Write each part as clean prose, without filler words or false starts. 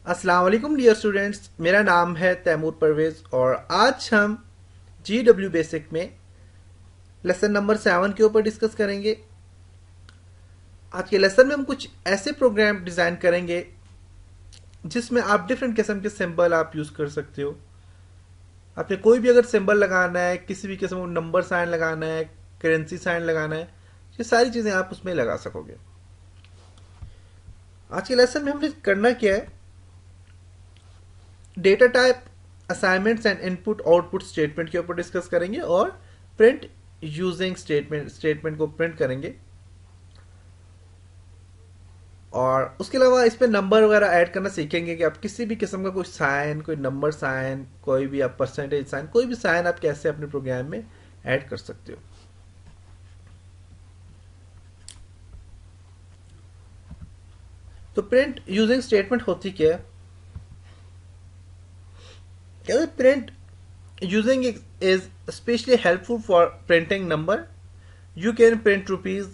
अस्सलाम वालेकुम dear students, मेरा नाम है तैमूर परवेज और आज हम GW बेसिक में लेसन नंबर 7 के ऊपर डिस्कस करेंगे। आज के लेसन में हम कुछ ऐसे प्रोग्राम डिज़ाइन करेंगे जिसमें आप डिफरेंट किस्म के सिंबल आप यूज़ कर सकते हो। आपने कोई भी अगर सिंबल लगाना है, किसी भी किस्म का नंबर साइन लगाना है, करेंसी साइन लगाना है, ये सारी चीज़ें आप उसमें लगा सकोगे। आज के लेसन में हमने करना क्या है, data type assignments and input output statement के ऊपर डिस्कस करेंगे और प्रिंट यूजिंग स्टेटमेंट को प्रिंट करेंगे। और उसके अलावा इस पे नंबर वगैरह ऐड करना सीखेंगे कि आप किसी भी किस्म का कोई साइन, कोई नंबर साइन, कोई भी आप परसेंटेज साइन, कोई भी साइन आप कैसे अपने प्रोग्राम में ऐड कर सकते हो। तो प्रिंट यूजिंग स्टेटमेंट होती क्या है? कहते print using is specially helpful for printing number. You can print rupees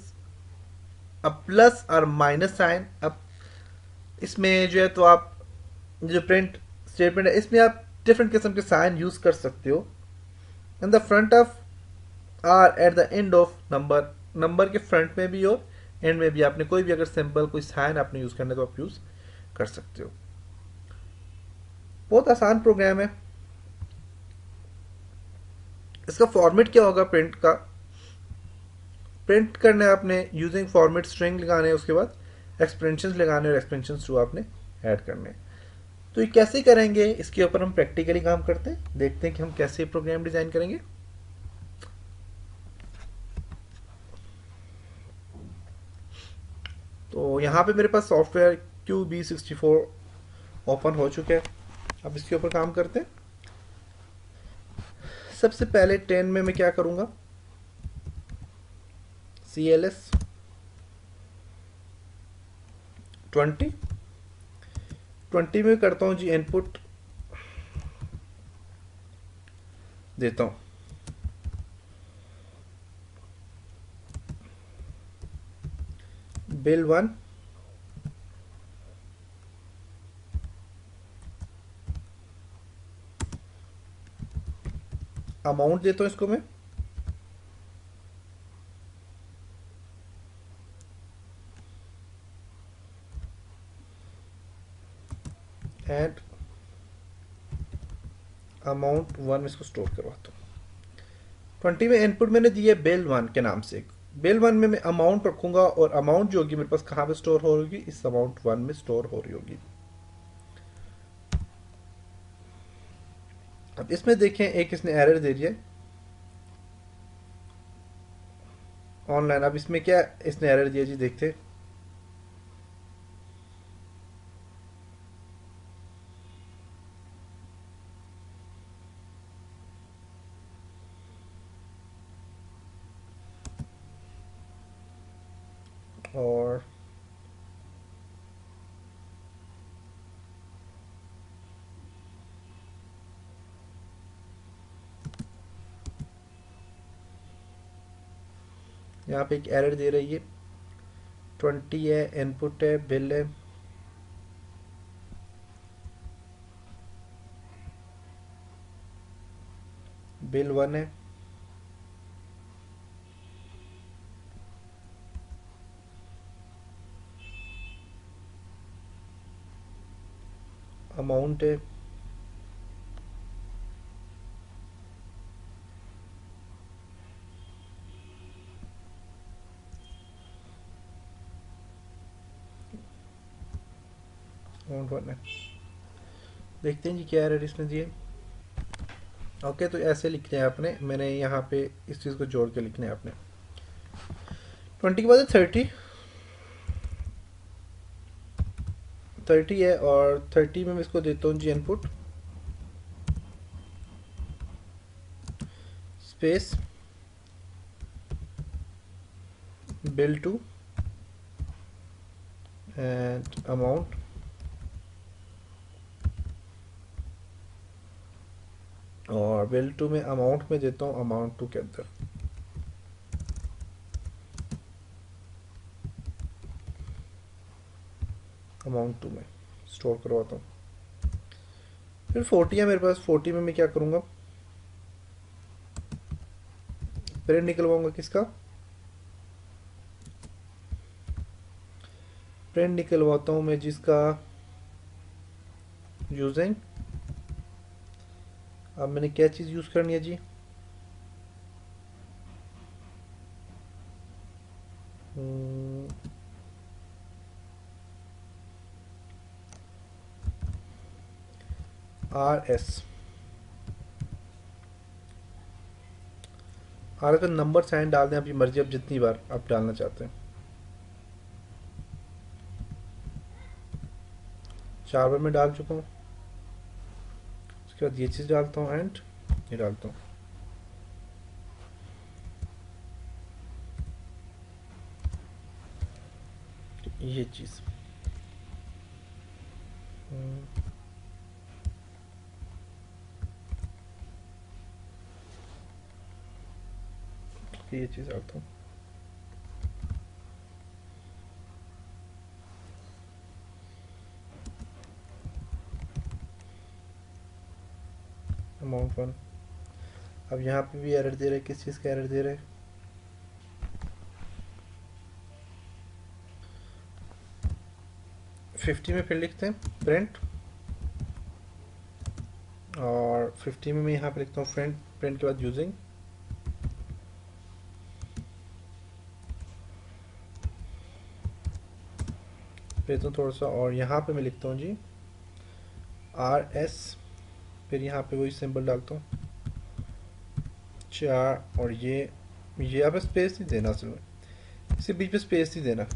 a plus और माइनस साइन। अब इसमें जो है तो आप जो प्रिंट स्टेटमेंट है इसमें आप डिफरेंट किस्म के साइन यूज कर सकते हो। In the front of or at the end of number, number के फ्रंट में भी और एंड में भी आपने कोई भी अगर सिंबल, कोई साइन आपने यूज करना है तो आप यूज कर सकते हो। बहुत आसान प्रोग्राम है। इसका फॉर्मेट क्या होगा प्रिंट का? प्रिंट करना है आपने यूजिंग फॉर्मेट स्ट्रिंग लगाने हैं, उसके बाद एक्सपेंशन लगाने और एक्सपेंशन थ्रू आपने ऐड करने हैं। तो ये कैसे करेंगे, इसके ऊपर हम प्रैक्टिकली काम करते हैं, देखते हैं कि हम कैसे प्रोग्राम डिजाइन करेंगे। तो यहाँ पे मेरे पास सॉफ्टवेयर QB64 ओपन हो चुका है। अब इसके ऊपर काम करते हैं। सबसे पहले 10 में मैं क्या करूँगा, CLS 20 में करता हूँ जी, इनपुट देता हूँ बिल 1, अमाउंट देता हूँ इसको मैं एंड अमाउंट 1 में इसको स्टोर करवाता हूँ। 20 में इनपुट मैंने दिया बिल 1 के नाम से। बिल 1 में मैं अमाउंट रखूंगा और अमाउंट जो होगी मेरे पास कहाँ पे स्टोर हो रही होगी, इस अमाउंट 1 में स्टोर हो रही होगी। अब इसमें देखें एक इसने एरर दे दिया ऑनलाइन। अब इसमें क्या इसने एरर दिया जी, देखते। और यहाँ पे एक एरर दे रही है, 20 है, इनपुट है, बिल है, बिल 1 है, अमाउंट है, अमाउंट 1 है। देखते हैं जी क्या एरर इसने दिए। ओके, तो ऐसे लिखने हैं आपने, मैंने यहाँ पे इस चीज़ को जोड़ के लिखने हैं आपने। 20 के बाद 30 है और 30 में मैं इसको देता हूँ जी input space bill 2 and amount, और बिल 2 में अमाउंट में देता हूँ अमाउंट 2 के अंदर अमाउंट 2 में स्टोर करवाता हूँ। फिर 40 है मेरे पास, 40 में मैं क्या करूँगा, प्रिंट निकलवाऊंगा किसका, प्रिंट निकलवाता हूँ मैं जिसका यूजिंग, अब मैंने क्या चीज़ यूज़ करनी है जी, RS, RS पे नंबर साइन डाल दें, आपकी मर्जी, अब जितनी बार आप डालना चाहते हैं। 4 बार मैं डाल चुका हूँ। उसके बाद ये चीज़ डालता हूँ एंड ये डालता हूँ। ये चीज़ ये चीज़ डालता हूँ। अमाउंट 1, अब यहाँ पे भी एरर दे रहे हैं, किस चीज़ का एरर दे रहे हैं, फिफ्टी में फिर लिखते हैं प्रिंट, और 50 में मैं यहाँ पे लिखता हूँ प्रिंट, प्रिंट के बाद यूजिंग, फिर तो थोड़ा सा, और यहाँ पे मैं लिखता हूँ जी RS, फिर यहाँ पे वही सिंबल डालता हूँ 4, और ये यहाँ पे स्पेस नहीं देना, असल में इसी बीच में स्पेस नहीं देना,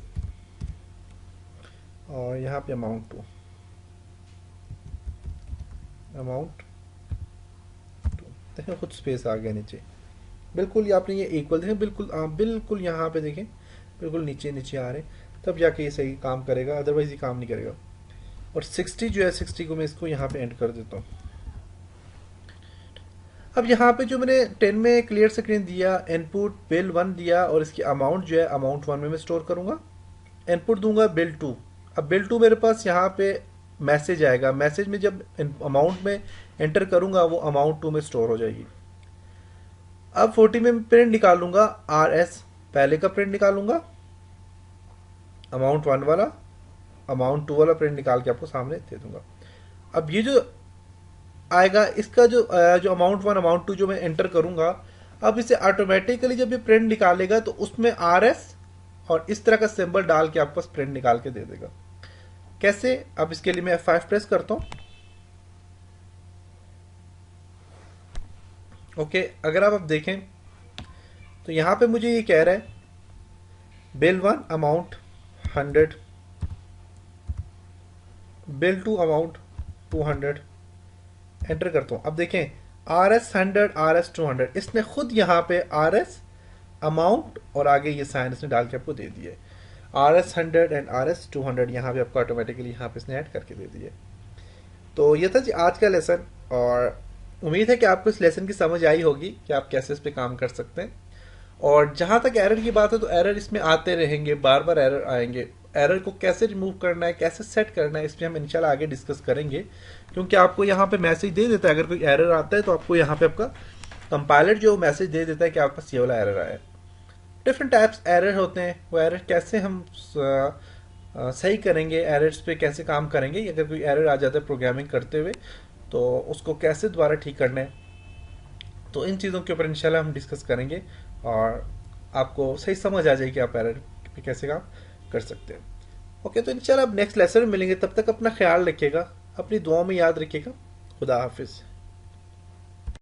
और यहाँ पे अमाउंट 2, अमाउंट 2, देखें खुद स्पेस आ गया नीचे, बिल्कुल ये आपने ये इक्वल देखें, बिल्कुल बिल्कुल यहाँ पे देखें, बिल्कुल नीचे नीचे आ रहे, तब जाके ये सही काम करेगा, अदरवाइज ये काम नहीं करेगा। और 60 जो है, 60 को मैं इसको यहाँ पे एंड कर देता हूँ। अब यहाँ पे जो मैंने 10 में क्लियर स्क्रीन दिया, इनपुट बिल 1 दिया, और इसकी अमाउंट जो है अमाउंट 1 में मैं स्टोर करूँगा, इनपुट दूंगा बिल 2। अब बिल 2 मेरे पास यहाँ पे मैसेज आएगा, मैसेज में जब अमाउंट में एंटर करूँगा वो अमाउंट 2 में स्टोर हो जाएगी। अब 40 में प्रिंट निकालूंगा, RS पहले का प्रिंट निकालूंगा, अमाउंट 1 वाला, अमाउंट 2 वाला प्रिंट निकाल के आपको सामने दे दूंगा। अब ये जो आएगा, इसका जो अमाउंट 1 अमाउंट 2 जो मैं एंटर करूंगा, अब इसे ऑटोमेटिकली जब ये प्रिंट निकालेगा तो उसमें RS और इस तरह का सिंबल डाल के आपको प्रिंट निकाल के दे देगा। कैसे? अब इसके लिए मैं F5 प्रेस करता हूं। ओके, अगर आप अब देखें तो यहां पे मुझे ये कह रहा है bill 1 amount 100, bill 2 amount 200, enter करता हूं। अब देखें RS 100, RS 200, इसने खुद यहां पे RS अमाउंट और आगे ये साइन इसने डाल के आपको दे दिए, RS 100 एंड RS 200 यहाँ पे आपको ऑटोमेटिकली यहाँ पे इसने ऐड करके दे दिए। तो ये था जी आज का लेसन, और उम्मीद है कि आपको इस लेसन की समझ आई होगी कि आप कैसे इस पे काम कर सकते हैं। और जहां तक एरर की बात है तो एरर इसमें आते रहेंगे, बार बार एरर आएंगे, एरर को कैसे रिमूव करना है, कैसे सेट करना है, इस पर हम इंशाल्लाह आगे डिस्कस करेंगे। क्योंकि आपको यहाँ पे मैसेज दे देता है, अगर कोई एरर आता है तो आपको यहाँ पे आपका कंपाइलर जो मैसेज दे देता है कि आपका ये वाला एरर आया है। डिफरेंट टाइप्स एरर होते हैं, वो एरर कैसे हम सही करेंगे, एरर्स पे कैसे काम करेंगे, अगर कोई एरर आ जाता है प्रोग्रामिंग करते हुए तो उसको कैसे दोबारा ठीक करना है, तो इन चीज़ों के ऊपर इंशाल्लाह हम डिस्कस करेंगे और आपको सही समझ आ जाएगी आप एरर पे कैसे काम कर सकते हैं। ओके, तो इंशाल्लाह अब नेक्स्ट लेसन में मिलेंगे, तब तक अपना ख्याल रखिएगा, अपनी दुआओं में याद रखिएगा। खुदा हाफिज़।